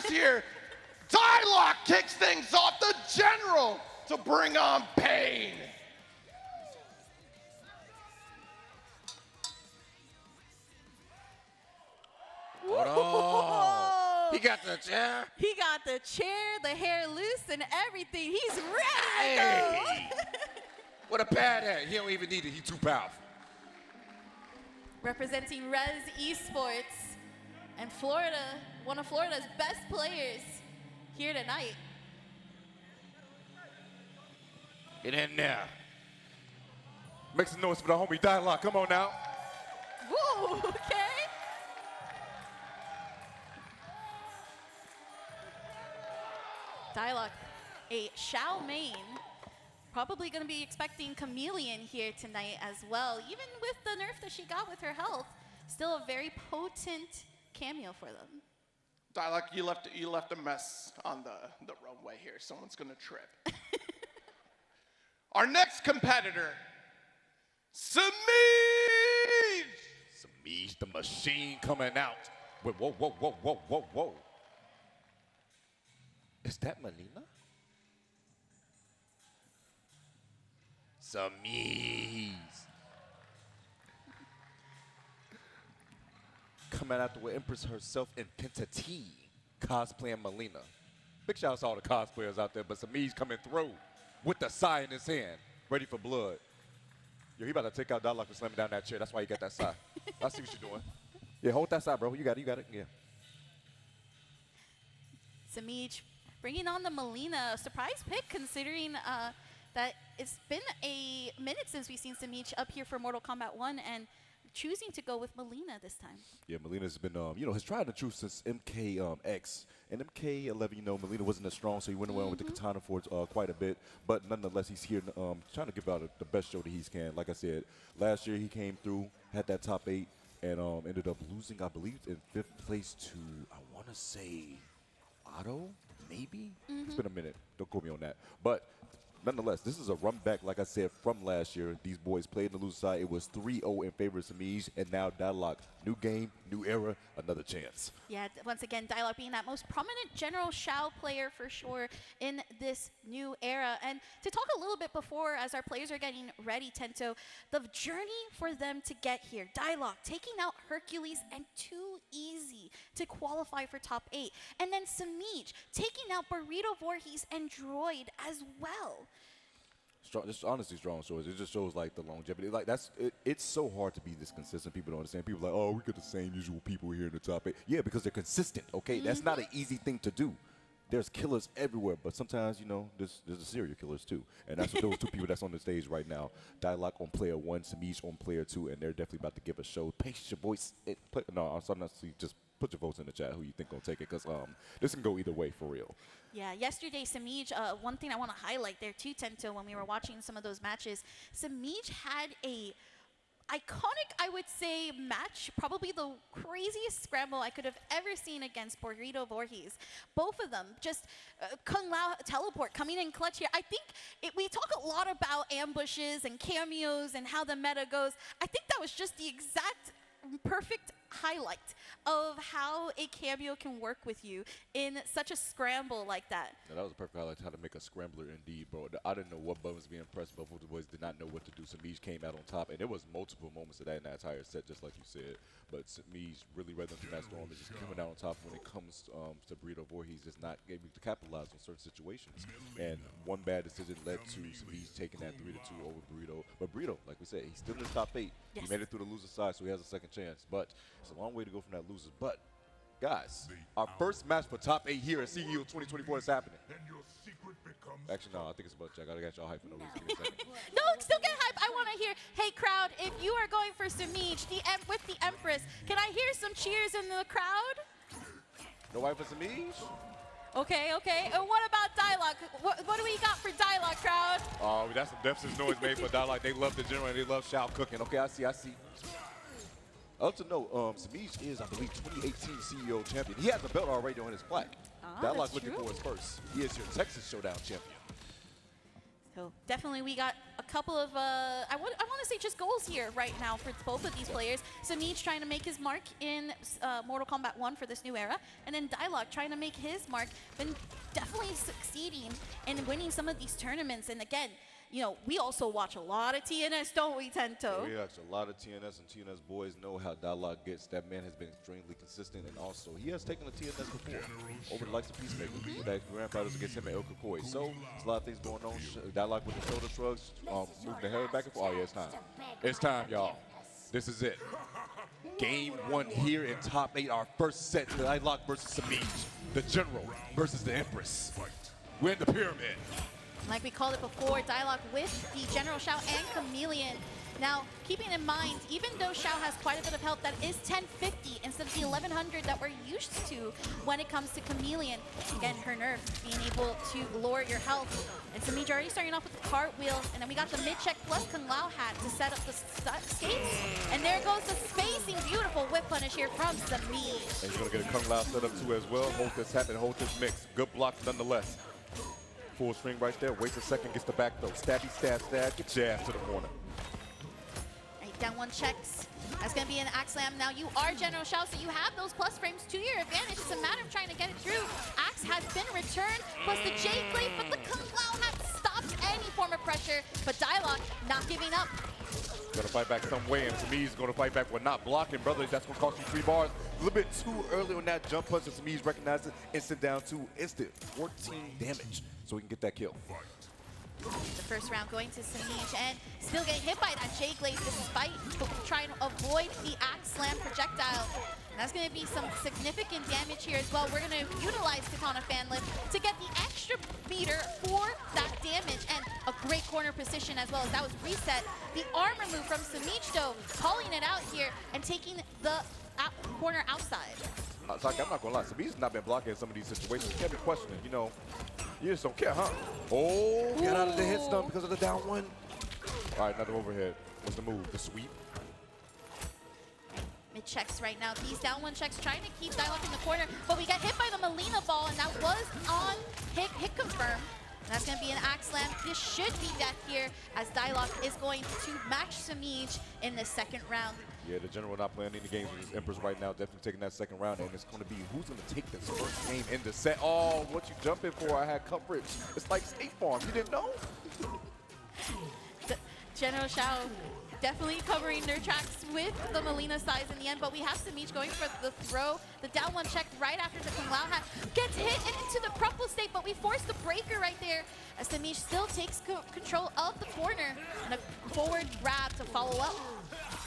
is here. Dyloch kicks things off, the general, to bring on pain. Hold on. He got the chair. He got the chair, the hair loose, and everything. He's ready to go. What a pad at. He don't even need it. He's too powerful. Representing REZ Esports and Florida, one of Florida's best players here tonight. Get in there. Make some noise for the homie Dyloch. Come on now. Woo, okay. Dyloch, a Xiao main. Probably going to be expecting Chameleon here tonight as well. Even with the nerf that she got with her health, still a very potent cameo for them. Dyloch, you left a mess on the runway here. Someone's gonna trip. Our next competitor, SEMIIJ! SEMIIJ, the machine coming out. Wait, whoa, whoa, whoa, whoa, whoa, whoa. Is that Melina? SEMIIJ. Coming out with Empress herself in Pentatee, cosplaying Melina. Big shout out to all the cosplayers out there, but SEMIIJ coming through with the sai in his hand, ready for blood. Yo, he about to take out Dyloch and slam him down that chair. That's why you got that sai. I see what you're doing. Yeah, hold that sai, bro. You got it, yeah. SEMIIJ bringing on the Melina, surprise pick considering that it's been a minute since we've seen SEMIIJ up here for Mortal Kombat 1 and choosing to go with Melina this time. Yeah, Melina's been, his tried and true since MK and MK11, Melina wasn't as strong, so he went around with the katana for quite a bit. But nonetheless, he's here trying to give out the best show that he can. Like I said, last year he came through, had that top 8, and ended up losing, I believe, in 5th place to, I want to say, Otto, maybe? It's been a minute. Don't quote me on that. But nonetheless, this is a run back, like I said, from last year. These boys played in the loser side. It was 3-0 in favor of SEMIIJ, and now Dyloch. New game, new era, another chance. Yeah, once again, Dyloch being that most prominent General Xiao player for sure in this new era. And to talk a little bit before, as our players are getting ready, Tento, the journey for them to get here. Dyloch taking out Hercules and too easy to qualify for top 8. And then SEMIIJ taking out Burrito Voorhees and Droid as well. Strong, just honestly strong stories. It just shows like the longevity. Like it's so hard to be this consistent. People don't understand. People are like, oh, we got the same usual people here in the top 8. Yeah, because they're consistent. Okay, that's not an easy thing to do. There's killers everywhere, but sometimes there's the serial killers too, and that's what those two people that's on the stage right now. Dyloch on player 1, SEMIIJ on player 2, and they're definitely about to give a show. Pace your voice. No, I'm sorry, not to just put your votes in the chat. Who you think gonna take it? Because this can go either way for real. Yeah, yesterday, SEMIIJ, one thing I want to highlight there too, Tento, when we were watching some of those matches, SEMIIJ had a iconic, I would say, match, probably the craziest scramble I could have ever seen against Burrito Voorhees. Both of them, just Kung Lao teleport coming in clutch here. I think we talk a lot about ambushes and cameos and how the meta goes. I think that was just the exact perfect highlight of how a cameo can work with you in such a scramble like that. Yeah, that was a perfect highlight how to make a scrambler indeed, bro. I didn't know what buttons being pressed. Both of the boys did not know what to do. SEMIIJ came out on top, and there was multiple moments of that in that entire set, just like you said. But SEMIIJ really, rather than that storm, is just coming out on top when it comes to Burrito Voorhees, just not able to capitalize on certain situations. And one bad decision led to SEMIIJ taking that 3-2 over Burrito. But Burrito, like we said, he's still in the top 8. Yes. He made it through the loser side, so he has a second chance. But it's a long way to go from that loser. But guys, our first match for top 8 here at CEO2024 is happening. Actually, no, I think it's about Jack. I got y'all hype for no reason. Give me a second. No, still get hype. I want to hear, hey crowd, if you are going for SEMIIJ with the Empress, can I hear some cheers in the crowd? No hype for SEMIIJ? Okay, okay. And what about Dyloch? What do we got for Dyloch, crowd? Oh, that's some deficit noise made for Dyloch. They love the general and they love Xiao cooking. Okay, I see. Also know, SEMIIJ is, I believe, 2018 CEO champion. He has a belt already on his plaque. Dyloch looking for his first. He is your Texas Showdown champion. So So definitely we got a couple of, I want to say just goals here right now for both of these players. SEMIIJ trying to make his mark in Mortal Kombat 1 for this new era, and then Dyloch trying to make his mark, been definitely succeeding in winning some of these tournaments. And again, you know, we also watch a lot of TNS, don't we, Tento? We watch a lot of TNS, and TNS boys know how Dyloch gets. That man has been extremely consistent, and also he has taken the TNS before over the likes of Peacemaker. That grand battles against him and El Kakoi. So there's a lot of things going on. Dyloch with the shoulder shrugs, moving the head back and forth. Oh yeah, it's time. It's time, y'all. This is it. Game 1 here in top 8. Our first set, Dyloch versus SEMIIJ. The General versus the Empress. We're in the pyramid. Like we called it before, Dyloch with the General Shao and Chameleon. Now, keeping in mind, even though Shao has quite a bit of health, that is 1050 instead of the 1100 that we're used to when it comes to Chameleon. Again, her nerf, being able to lower your health. And SEMIIJ already starting off with the cartwheel, and then we got the mid-check plus Kung Lao hat to set up the skates. And there goes the spacing, beautiful whip punish here from SEMIIJ. And he's going to get a Kung Lao set up too as well. Hold this hat and hold this mix. Good block nonetheless. Full string right there. Waits a second, gets the back throw. Stabby, stab, stab. Get your ass to the corner. Right, down one checks. That's going to be an Axe Slam. Now you are General Shao, so you have those plus frames to your advantage. It's a matter of trying to get it through. Axe has been returned, plus the J-Blade, but the Kung Lao hat stops any form of pressure. But Dyloch not giving up. Gonna fight back some way, and SEMIIJ's gonna fight back with not blocking, brother. That's gonna cost you 3 bars. A little bit too early on that jump punch, and SEMIIJ recognizes it. Instant down 2, instant 14 damage, so we can get that kill. The first round going to SEMIIJ, and still getting hit by that J-Blade despite trying to avoid the Axe Slam projectile. And that's going to be some significant damage here as well. We're going to utilize Katana Fan Lift to get the extra meter for that damage, and a great corner position as well as that was reset. The armor move from SEMIIJ though, calling it out here and taking the corner outside. I'm not gonna lie, SEMIIJ's not been blocking in some of these situations. You can't be questioning, you know. You just don't care, huh? Oh, get out of the hit stun because of the down one. All right, another overhead. What's the move? The sweep. Mid checks right now. These down one checks trying to keep Dyloch in the corner, but we got hit by the Melina ball, and that was on hit confirm. And that's going to be an Axe Slam. This should be death here, as Dyloch is going to match SEMIIJ in the second round. Yeah, the General not playing any games with his Empress right now. Definitely taking that second round, and it's going to be who's going to take this first game in the set. Oh, what you jumping for? I had coverage. It's like State Farm. You didn't know? General Shao definitely covering their tracks with the Melina size in the end, but we have SEMIIJ going for the throw. The down one check right after the Kung Lao hat gets hit into the crumple state, but we force the breaker right there as SEMIIJ still takes control of the corner, and a forward grab to follow up.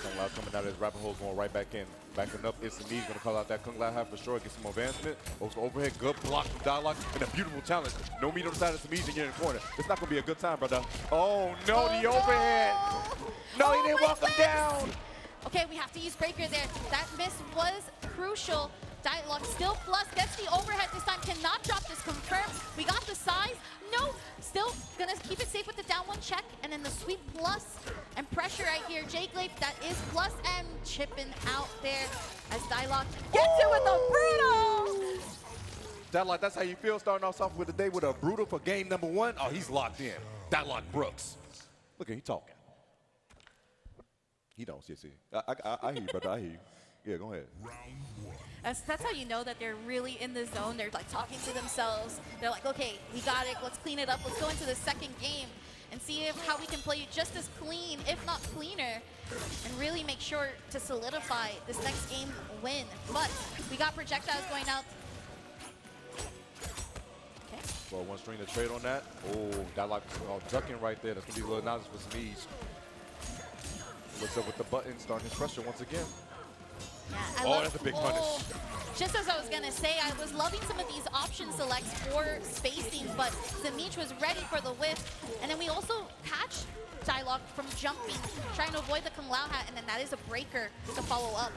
Kung Lao coming out of his rabbit hole, going right back in. Backing up, it's SEMIIJ going to call out that Kung Lao hat for sure, get some advancement. Also overhead, good block from Dyloch, and a beautiful challenge. No meat on the side of SEMIIJ, and you're in the corner. It's not going to be a good time, brother. Oh no, the overhead. No, he didn't walk him down. Okay, we have to use breaker there. That miss was crucial. Dyloch still plus, gets the overhead this time, cannot drop this, confirmed. We got the size, no, still gonna keep it safe with the down one check, and then the sweep plus and pressure right here. J-Glaive, that is plus, and chipping out there as Dyloch gets it with a brutal. Dyloch, that's how you feel starting off with the day with a brutal for game number 1? Oh, he's locked in. Dyloch Brooks. Look at he talking. He don't, see. I hear you, brother, I hear you. Yeah, go ahead. That's how you know that they're really in the zone. They're like talking to themselves. They're like, okay, we got it. Let's clean it up. Let's go into the second game and see how we can play it just as clean, if not cleaner, and really make sure to solidify this next game win. But we got projectiles going out. Okay. Well, one string to trade on that. Oh, Dyloch ducking right there. That's going to be a little novice for SEMIIJ. What's up with the button? Starting his pressure once again. Yeah, that's a big punish. Just as I was going to say, I was loving some of these option selects for spacing, but SEMIIJ was ready for the whip. And then we also catch Dyloch from jumping, trying to avoid the Kung Lao hat, and then that is a breaker to follow up.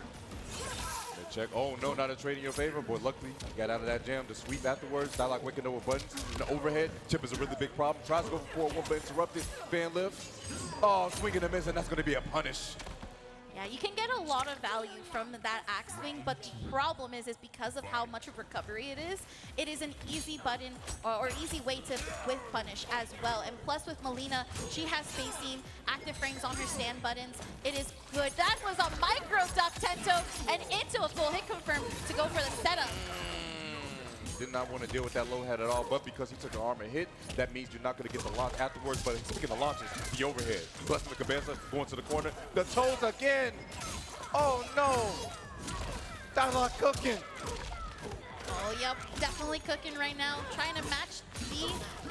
Check. Oh no, not a trade in your favor, but luckily got out of that jam. The sweep afterwards. Dyloch waking over buttons. And the overhead. Chip is a really big problem. Tries to go for 4-1, but interrupted. Fan lift. Oh, swinging and miss, and that's going to be a punish. Yeah, you can get a lot of value from that axe swing, but the problem is because of how much of recovery it is an easy button or easy way to whiff punish as well. And plus with Melina, she has spacing, active frames on her stand buttons. It is good. That was a micro duck, Tento, and into a full hit confirm to go for the setup. Did not want to deal with that low head at all, but because he took an armor hit, that means you're not going to get the launch afterwards. But speaking of launches, the overhead. Busting the cabeza, going to the corner. The toes again. Oh no. Dyloch cooking. Oh, yep, definitely cooking right now. Trying to match the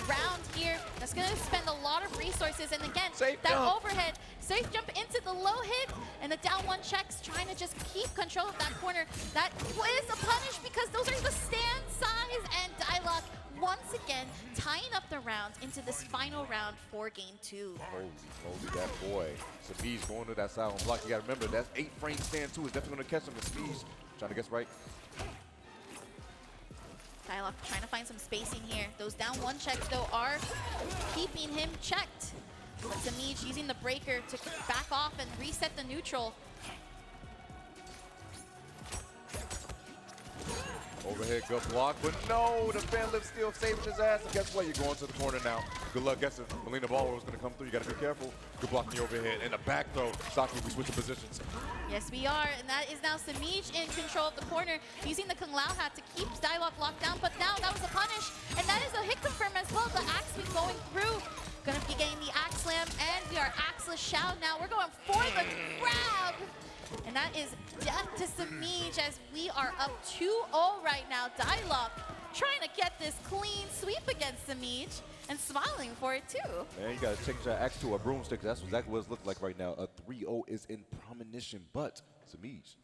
round here. That's going to spend a lot of resources. And again, Safe that jump. overhead, safe jump into the low hit, and the down one checks, trying to just keep control of that corner. That is a punish because those are the stand size, and Dyloch once again tying up the round into this final round for game 2. Holy moly, that boy. SEMIIJ going to that silent block. You got to remember, that's 8 frame stand 2 is definitely going to catch him. SEMIIJ trying to guess right. Dyloch trying to find some spacing here. Those down one checks, though, are keeping him checked. But SEMIIJ using the breaker to back off and reset the neutral. Overhead good block, but no, the fan lift still saving his ass. And guess what? You're going to the corner now. Good luck guessing. Melina Ball was going to come through. You got to be careful. Good block in the overhead. And the back throw. Saki, we switching positions. Yes, we are. And that is now SEMIIJ in control of the corner, using the Kung Lao hat to keep Dyloch locked down. But now that was a punish. And that is a hit confirm as well. The axe swing going through. Going to be getting the axe slam. And we are axeless Shao now. We're going for the grab. And that is death to SEMIIJ as we are up 2-0 right now. Dyloch trying to get this clean sweep against SEMIIJ and smiling for it too. Man, you got to change that axe to a broomstick. That's exactly what it looks like right now. A 3-0 is in premonition, but SEMIIJ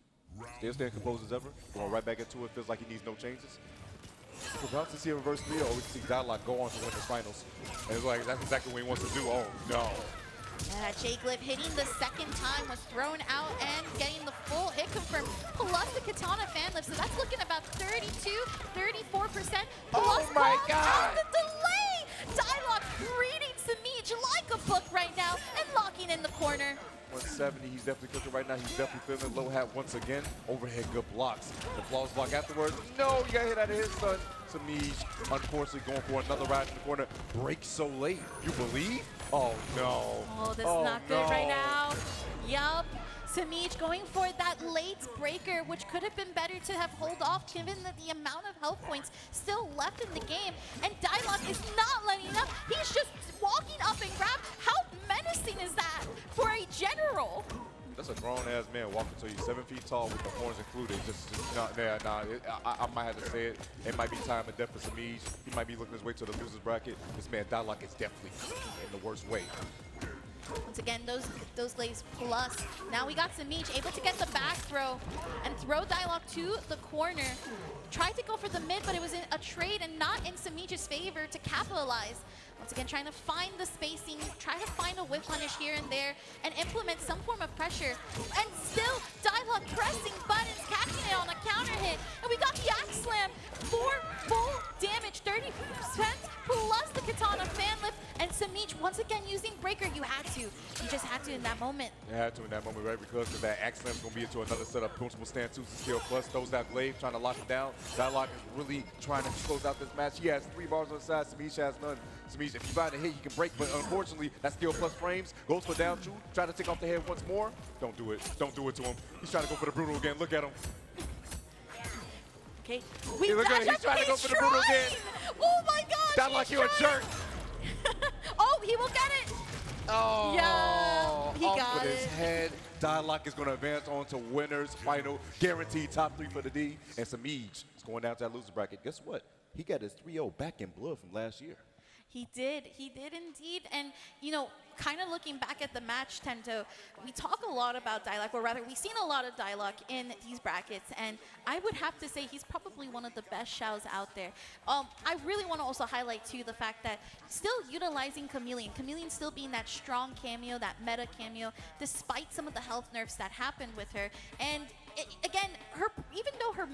still staying composed as ever. Going right back into it. Feels like he needs no changes. We're about to see a reverse 3-0. We see Dyloch go on to win the finals. And it's like, that's exactly what he wants to do. Oh, no. Yeah, J-Glyph hitting the second time was thrown out and getting the full hit confirm. Plus the Katana fan lift, so that's looking about 32, 34%. Plus Oh my calls God. out the delay! Dyloch reading SEMIIJ like a book right now and locking in the corner. 170, he's definitely cooking right now. He's definitely feeling low hat once again. Overhead good blocks. The flawless block afterwards. No, you got hit out of his son. SEMIIJ, unfortunately, going for another ride in the corner. Breaks so late. You believe? Oh, no. Oh, this is not good right now. Yup. SEMIIJ going for that late breaker, which could have been better to have hold off given the amount of health points still left in the game. And Dyloch is not letting up. He's just walking up and grab. How menacing is that for a general? That's a grown-ass man walking to you 7 feet tall with the horns included. Just not there. Nah, I might have to say it. It might be time and death for SEMIIJ. He might be looking his way to the loser's bracket. This man Dyloch is definitely in the worst way. Once again, those lays plus. Now we got SEMIIJ able to get the back throw and throw Dyloch to the corner. Tried to go for the mid, but it was in a trade and not in SEMIIJ's favor to capitalize. Once again, trying to find the spacing, try to find a whip punish here and there, and implement some form of pressure. And still, Dyloch pressing buttons, catching it on a counter hit. And we got the axe slam for full damage, 30% plus the Katana fan lift. And SEMIIJ once again using breaker. You had to. You just had to in that moment. You had to in that moment, right? Because that axe slam's going to be into another setup. Principal stand 2 skill plus. Throws that glaive, trying to lock it down. Dyloch is really trying to close out this match. He has 3 bars on the side. SEMIIJ has none. SEMIIJ, if you find a hit, you can break, but unfortunately, that skill plus frames goes for down 2. Try to take off the head once more. Don't do it. Don't do it to him. He's trying to go for the brutal again. Look at him. Okay. Hey, look at him. He's trying to go for the brutal again. Oh my gosh. Dyloch, you're a jerk. Oh, he will get it. Oh, Yeah, he off got with his it. head. Dyloch is going to advance on to winners final. Guaranteed top 3 for the D. And SEMIIJ is going down to that loser bracket. Guess what? He got his 3-0 back in blood from last year. He did indeed. And, you know, kind of looking back at the match, Tento, we talk a lot about Dyloch, or rather, we've seen a lot of Dyloch in these brackets, and I would have to say he's probably one of the best Shaos out there. I really want to also highlight, too, the fact that still utilizing Chameleon. Chameleon still being that strong cameo, that meta cameo, despite some of the health nerfs that happened with her. And, again, even though her